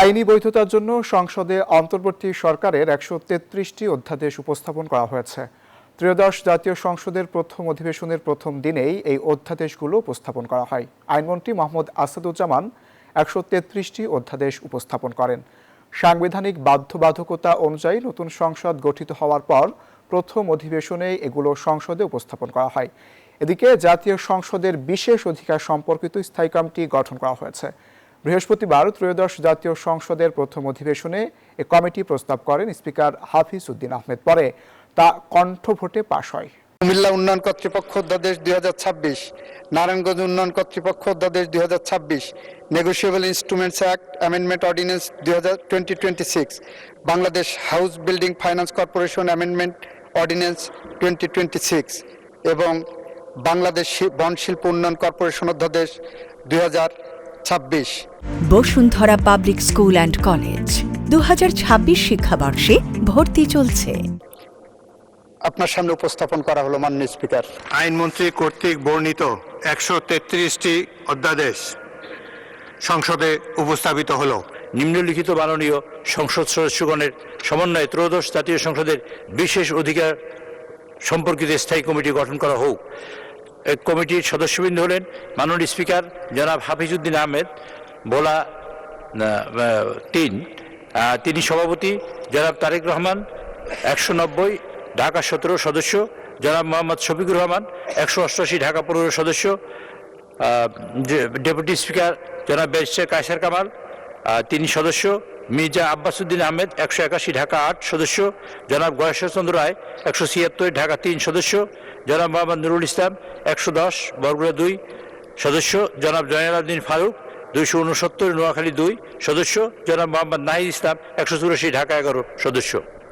আইনি বৈধতার জন্য সংসদে অন্তর্বর্তী সরকারের ১৩৩টি অধ্যাদেশ উপস্থাপন করা হয়েছে। ত্রয়োদশ জাতীয় সংসদের প্রথম অধিবেশনের প্রথম দিনেই এই অধ্যাদেশগুলো উপস্থাপন করা হয়। আইনমন্ত্রী মোহাম্মদ আসাদুজ্জামান ১৩৩টি অধ্যাদেশ উপস্থাপন করেন। সাংবিধানিক বাধ্যবাধকতা অনুযায়ী নতুন সংসদ গঠিত হওয়ার পর প্রথম অধিবেশনেই এগুলো সংসদে উপস্থাপন করা হয়। এদিকে জাতীয় সংসদের বিশেষ অধিকার সম্পর্কিত স্থায়ী কমিটি গঠন করা হয়েছে। বৃহস্পতিবার ত্রয়োদশ জাতীয় সংসদের প্রথম অধিবেশনে এ কমিটি প্রস্তাব করেন স্পিকার হাফিজ উদ্দিন আহমেদ। পরে তা কণ্ঠভোটে পাশ হয়। কুমিল্লা উন্নয়ন কর্তৃপক্ষ অধ্যাদেশ ২০২৬, নারায়ণগঞ্জ উন্নয়ন কর্তৃপক্ষ অধ্যাদেশ ২০২৬, negotiable instruments act amendment ordinance 2026, Bangladesh house building finance corporation amendment ordinance 2026 এবং বাংলাদেশ বন শিল্প উন্নয়ন কর্পোরেশন অধ্যাদেশ 2026। Bashundhara public school and college 2026 শিক্ষাবর্ষে ভর্তি চলছে। আপনার সামনে উপস্থাপন করা হলো মাননীয় স্পিকার। আইনমন্ত্রী কর্তৃক বর্ণিত ১৩৩টি অধ্যাদেশ সংসদে উপস্থাপিত হলো। নিম্নলিখিত মাননীয় সংসদ সদস্যগণের সমন্বয়ে ত্রয়োদশ জাতীয় সংসদের বিশেষ অধিকার সম্পর্কিত স্থায়ী কমিটি গঠন করা হোক। এই কমিটির সদস্যবৃন্দ হলেন মাননীয় স্পিকার জনাব হাফিজ উদ্দিন আহমেদ, ভোলা ৩, তিনি সভাপতি জনাব তারেক রহমান ১৯০, ঢাকা ১৭ সদস্য জনাব মোহাম্মদ শফিকুর রহমান ১৮৮, ঢাকা ১৫ সদস্য, ডেপুটি স্পিকার জনাব ব্যারিস্টার কায়সার কামাল, তিনি সদস্য, মির্জা আব্বাস উদ্দিন আহমেদ ১৮১, ঢাকা ৮ সদস্য, জনাব গয়েশ্বরচন্দ্র রায় ১৭৬, ঢাকা ৩ সদস্য, জনাব মোহাম্মদ নুরুল ইসলাম ১১০, বরগুনা ২ সদস্য, জনাব জয়নাল আবদিন ফারুক ২৬৯, নোয়াখালী ২ সদস্য, জনাব মোহাম্মদ নাহিদ ইসলাম ১৮৪, ঢাকা ১১ সদস্য।